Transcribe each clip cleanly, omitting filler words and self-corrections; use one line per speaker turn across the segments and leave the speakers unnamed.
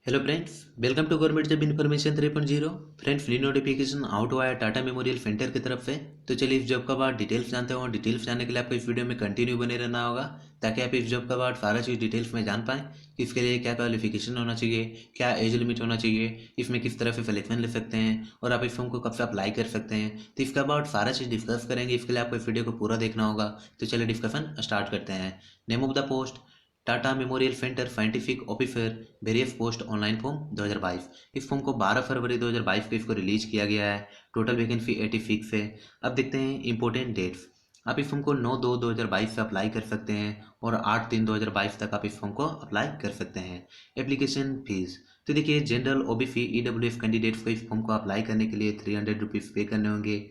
Hello friends, welcome to government job information 3.0। Friends, free notification out हुआ है Tata memorial फेंटर की तरफ से। तो चलिए इस जॉब का बाद डिटेल्स जानते हो। डिटेल्स जानने के लिए आपको इस वीडियो में कंटिन्यू बने रहना होगा, ताकि आप इस जॉब का बाद सारा चीज़ डिटेल्स में जान पाएँ कि इसके लिए क्या क्वालिफिकेशन होना चाहिए, क्या एज लिमिट होना चाहिए, इसमें किस तरह से सिलेक्शन ले सकते हैं और आप इस फॉर्म को कब से अप्लाई कर सकते हैं। तो इसके बाद सारा चीज़ डिस्कस करेंगे। इसके लिए आपको इस वीडियो को पूरा देखना होगा। तो चलिए डिस्कशन स्टार्ट करते हैं। Name of the post Tata memorial centre scientific officer, various post online form 2022। इस फॉर्म को 12 फरवरी 2022 को इसको रिलीज किया गया है। टोटल वैकेंसी 86 है। अब देखते हैं इंपॉर्टेंट डेट्स। आप इस फॉर्म को 9/2/2022 से अप्लाई कर सकते हैं और 8/3/2022 तक आप इस फॉर्म को अप्लाई कर सकते हैं। एप्लीकेशन फीस, तो देखिए जनरल ओबीसी ईडब्ल्यूएस कैंडिडेट्स को इस फॉर्म को अप्लाई करने के लिए 300 रुपीज़ पे करने होंगे।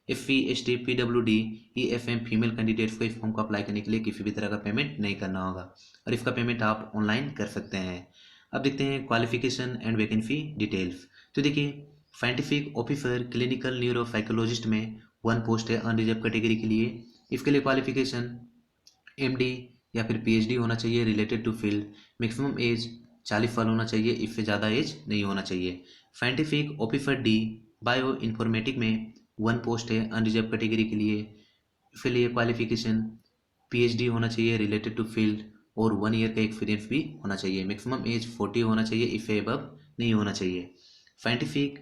SC ST PWD EFM female candidates को इस फॉर्म को अप्लाई करने के लिए किसी भी तरह का पेमेंट नहीं करना होगा और इसका पेमेंट आप ऑनलाइन कर सकते हैं। अब देखते हैं क्वालिफिकेशन एंड वैकेंसी डिटेल्स। तो देखिए scientific officer clinical neuro psychologist में 1 पोस्ट है अनरिजर्व कैटेगरी के लिए। इसके लिए क्वालिफिकेशन एमडी या फिर पीएचडी होना चाहिए related to field. Maximum age 40 साल होना चाहिए, इससे ज़्यादा एज नहीं होना चाहिए। Scientific officer D bio informatic में 1 पोस्ट है अनरिजर्व कैटेगरी के लिए। इसके लिए क्वालिफिकेशन पीएचडी होना चाहिए रिलेटेड टू फील्ड और 1 ईयर का एक्सपीरियंस भी होना चाहिए। मैक्सिमम एज 40 होना चाहिए, इससे अबव नहीं होना चाहिए। साइंटिफिक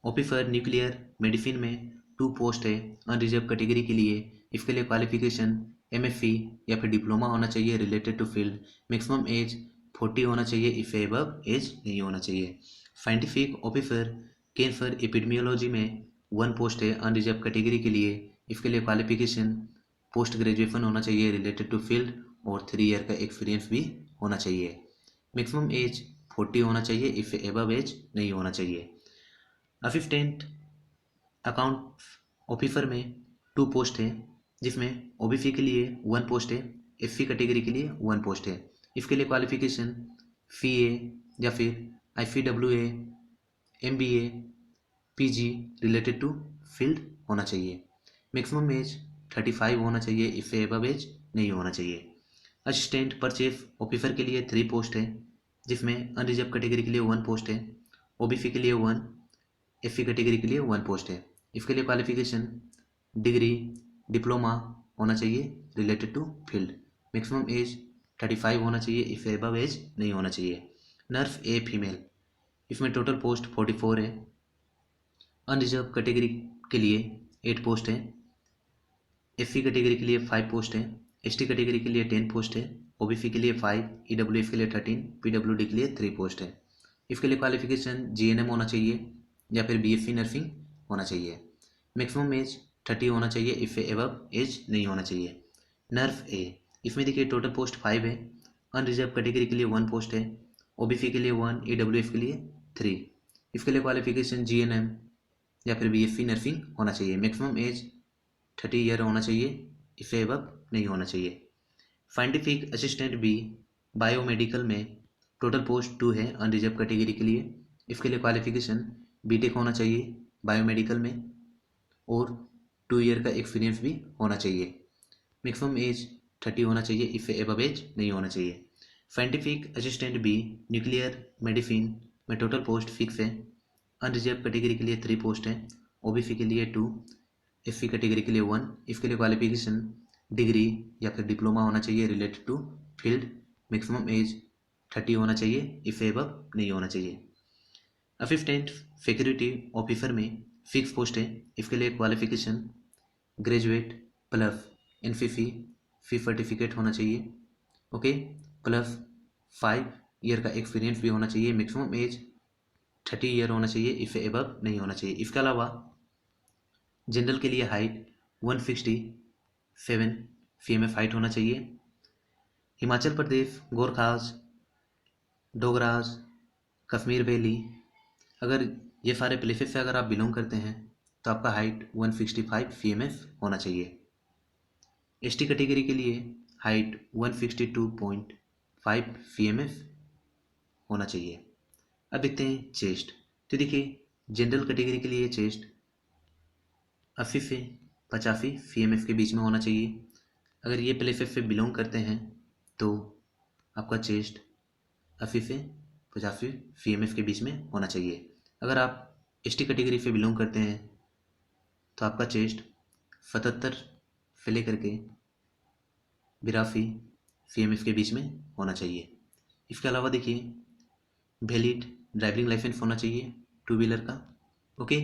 ऑफिसर न्यूक्लियर मेडिसिन में 2 पोस्ट है अनरिजर्व कैटेगरी के लिए। इसके लिए क्वालिफिकेशन एमएससी या फिर डिप्लोमा होना चाहिए related to field. Maximum age 40 होना चाहिए, इससे अबव एज नहीं होना चाहिए। साइंटिफिक ऑफिसर कैंसर एपिडेमियोलॉजी में 1 पोस्ट है अनरिजर्व कैटेगरी के लिए। इसके लिए क्वालिफिकेशन पोस्ट ग्रेजुएशन होना चाहिए रिलेटेड टू फील्ड और 3 ईयर का एक्सपीरियंस भी होना चाहिए। मैक्सिमम एज 40 होना चाहिए, इससे एबव एज नहीं होना चाहिए। असिस्टेंट अकाउंट ऑफिसर में 2 पोस्ट है, जिसमें ओबीसी के लिए 1 पोस्ट है, एससी कैटेगरी के लिए 1 पोस्ट है। इसके लिए क्वालिफिकेशन सीए या फिर ICWA MBA PG related to field होना चाहिए। मैक्सिमम एज 35 होना चाहिए, इससे एबव एज नहीं होना चाहिए। असिस्टेंट परचेज ऑफिसर के लिए 3 पोस्ट है, जिसमें अनरिजर्व कैटेगरी के लिए 1 पोस्ट है, ओबीसी के लिए 1, एससी कैटेगरी के लिए 1 पोस्ट है। इसके लिए क्वालिफिकेशन डिग्री डिप्लोमा होना चाहिए related to field. Maximum age 35 होना चाहिए, इससे एबव एज नहीं होना चाहिए। नर्स ए फीमेल, इसमें टोटल पोस्ट 44 है। अनरिजर्व कैटेगरी के लिए 8 पोस्ट है, एससी कैटेगरी के लिए 5 पोस्ट है, एसटी कैटेगरी के लिए 10 पोस्ट है, ओबीसी के लिए 5, ईडब्ल्यूएस के लिए 13, पीडब्ल्यूडी के लिए 3 पोस्ट है। इसके लिए क्वालिफिकेशन जीएनएम होना चाहिए या फिर बीएससी नर्सिंग होना चाहिए। मैक्सिमम एज 30 होना चाहिए, इससे एबव एज नहीं होना चाहिए। नर्स ए, इसमें देखिए टोटल पोस्ट 5 है। अनरिजर्व कैटेगरी के लिए 1 पोस्ट है, ओबीसी के लिए 1, ईडब्ल्यूएस के लिए 3। इसके लिए क्वालिफिकेशन जीएनएम या फिर बीएससी नर्सिंग होना चाहिए। मैक्सिमम एज 30 ईयर होना चाहिए, इससे एबव नहीं होना चाहिए। साइंटिफिक असिस्टेंट बी बायोमेडिकल में टोटल पोस्ट 2 है अनरिजर्व कैटेगरी के लिए। इसके लिए क्वालिफिकेशन बीटेक होना चाहिए बायोमेडिकल में और 2 ईयर का एक्सपीरियंस भी होना चाहिए। मैक्सिमम एज 30 होना चाहिए, इससे एबव एज नहीं होना चाहिए। Scientific assistant B nuclear medicine में टोटल पोस्ट 6 है। अनरिजर्व कैटेगरी के लिए 3 पोस्ट हैं, ओबीसी के लिए 2, एससी कैटेगरी के लिए 1। इसके लिए क्वालिफिकेशन डिग्री या फिर डिप्लोमा होना चाहिए related to field. Maximum age 30 होना चाहिए, इससे एबव नहीं होना चाहिए। असिस्टेंट सिक्योरिटी ऑफिसर में 6 पोस्ट है। इसके लिए qualification graduate plus NCC C certificate होना चाहिए, ओके, प्लस 5 ईयर का एक्सपीरियंस भी होना चाहिए। मैक्सिमम एज 30 ईयर होना चाहिए, इससे एबव नहीं होना चाहिए। इसके अलावा जनरल के लिए हाइट 167 सीएमएफ हाइट होना चाहिए। हिमाचल प्रदेश गोरखास डोगरास कश्मीर वैली, अगर ये सारे प्लेसेस से अगर आप बिलोंग करते हैं तो आपका हाइट 165 सीएमएफ होना चाहिए। एसटी कैटेगरी के लिए हाइट 162.5 सीएमएफ होना चाहिए। अब देखते हैं चेस्ट। तो देखिए जनरल कैटेगरी के लिए चेस्ट 80 से 85 सीएमएफ के बीच में होना चाहिए। अगर ये प्लेसेस से बिलोंग करते हैं तो आपका चेस्ट 80 से 50वीं VMF के बीच में होना चाहिए। अगर आप ST कैटेगरी से बिलोंग करते हैं तो आपका चेस्ट 77 से लेकर के 82 VMF के बीच में होना चाहिए। इसके अलावा देखिए वैलिड ड्राइविंग लाइसेंस होना चाहिए 2 व्हीलर का। ओके,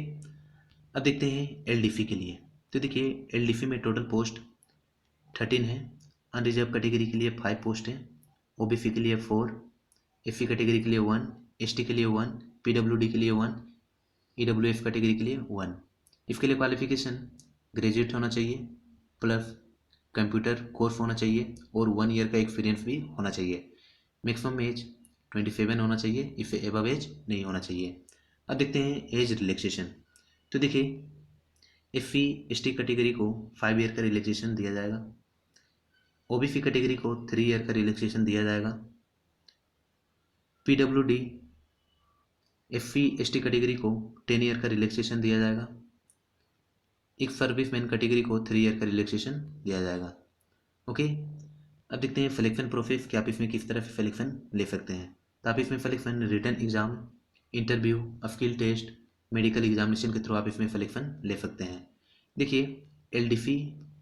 अब देखते हैं LDC के लिए। तो देखिए LDC में टोटल पोस्ट 13 है। अनरिजर्व कैटेगरी के लिए 5 पोस्ट हैं, OBC के लिए 4, SC कैटेगरी के लिए 1, ST के लिए 1, PWD के लिए 1, EWF कैटेगरी के लिए 1। इसके लिए क्वालिफिकेशन ग्रेजुएट होना चाहिए प्लस कंप्यूटर कोर्स होना चाहिए और 1 ईयर का एक्सपीरियंस भी होना चाहिए। मैक्सिमम एज 27 होना चाहिए, इससे एबव एज नहीं होना चाहिए। अब देखते हैं एज रिलैक्सेशन। तो देखिए SC ST कैटेगरी को 5 ईयर का रिलैक्सेशन दिया जाएगा, OBC कैटेगरी को 3 ईयर का रिलैक्सेशन दिया जाएगा, PWD SC ST कैटेगरी को 10 ईयर का रिलैक्सेशन दिया जाएगा, एक सर्विसमैन कैटेगरी को 3 ईयर का रिलैक्सेशन दिया जाएगा। ओके, अब देखते हैं सिलेक्शन प्रोसेस कि आप इसमें किस तरह से सिलेक्शन ले सकते हैं। तो आप इसमें selection written exam, interview, skill test, medical examination के थ्रू आप इसमें सिलेक्शन ले सकते हैं। देखिए LDC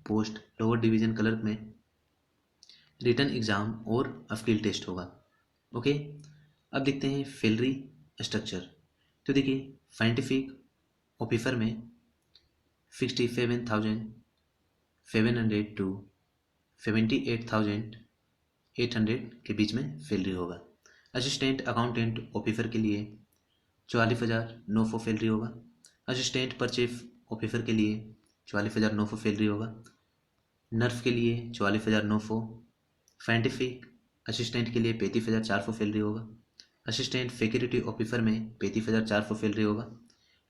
post lower division clerk में रिटन एग्जाम और स्किल टेस्ट होगा। ओके, अब देखते हैं सैलरी स्ट्रक्चर। तो देखिए साइंटिफिक ऑफिसर में 67,700 टू 78,800 के बीच में सैलरी होगा। असिस्टेंट अकाउंटेंट ऑफिसर के लिए 44,900 सैलरी होगा। असिस्टेंट परचेज ऑफिसर के लिए 44,900 सैलरी होगा। नर्स के लिए 44,900। साइंटिफिक असिस्टेंट के लिए 35,400 सैलरी होगा। असिस्टेंट सिक्योरिटी ऑफिसर में 35,400 सैलरी होगा।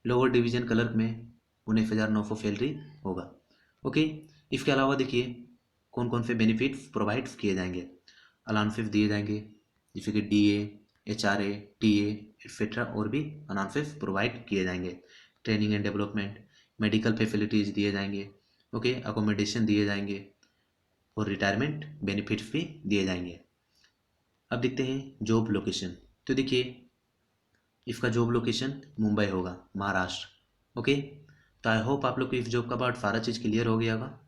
लोअर डिवीजन क्लर्क में 19,900 सैलरी होगा। ओके, इसके अलावा देखिए कौन कौन से बेनिफिट्स प्रोवाइड किए जाएंगे। अलाउंसेस दिए जाएंगे जैसे कि DA, HRA, TA एक्सेट्रा, और भी अलाउंसेस प्रोवाइड किए जाएंगे। Training and development, medical facilities दिए जाएंगे। ओके, अकोमोडेशन दिए जाएंगे और रिटायरमेंट बेनिफिट्स भी दिए जाएंगे। अब देखते हैं जॉब लोकेशन। तो देखिए इसका जॉब लोकेशन मुंबई होगा, महाराष्ट्र। ओके, तो आई होप आप लोग को इस जॉब का पार्ट सारा चीज़ क्लियर हो गया होगा।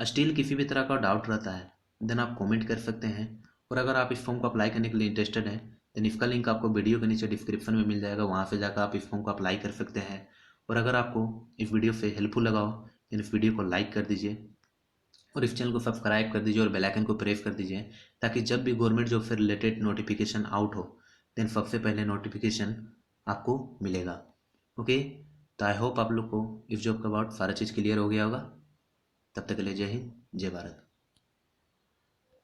स्टिल किसी भी तरह का डाउट रहता है देन आप कमेंट कर सकते हैं, और अगर आप इस फॉर्म को अप्लाई करने के लिए इंटरेस्टेड हैं देन इसका लिंक आपको वीडियो के नीचे डिस्क्रिप्शन में मिल जाएगा, वहाँ से जाकर आप इस फॉर्म को अप्लाई कर सकते हैं। और अगर आपको इस वीडियो से हेल्पफुल लगा हो देन इस वीडियो को लाइक कर दीजिए और इस चैनल को सब्सक्राइब कर दीजिए और बेल आइकन को प्रेस कर दीजिए, ताकि जब भी गवर्नमेंट जॉब से रिलेटेड नोटिफिकेशन आउट हो देन सबसे पहले नोटिफिकेशन आपको मिलेगा। ओके, तो आई होप आप लोग को इस जॉब का अबाउट सारा चीज़ क्लियर हो गया होगा। तब तक के लिए जय हिंद, जय भारत।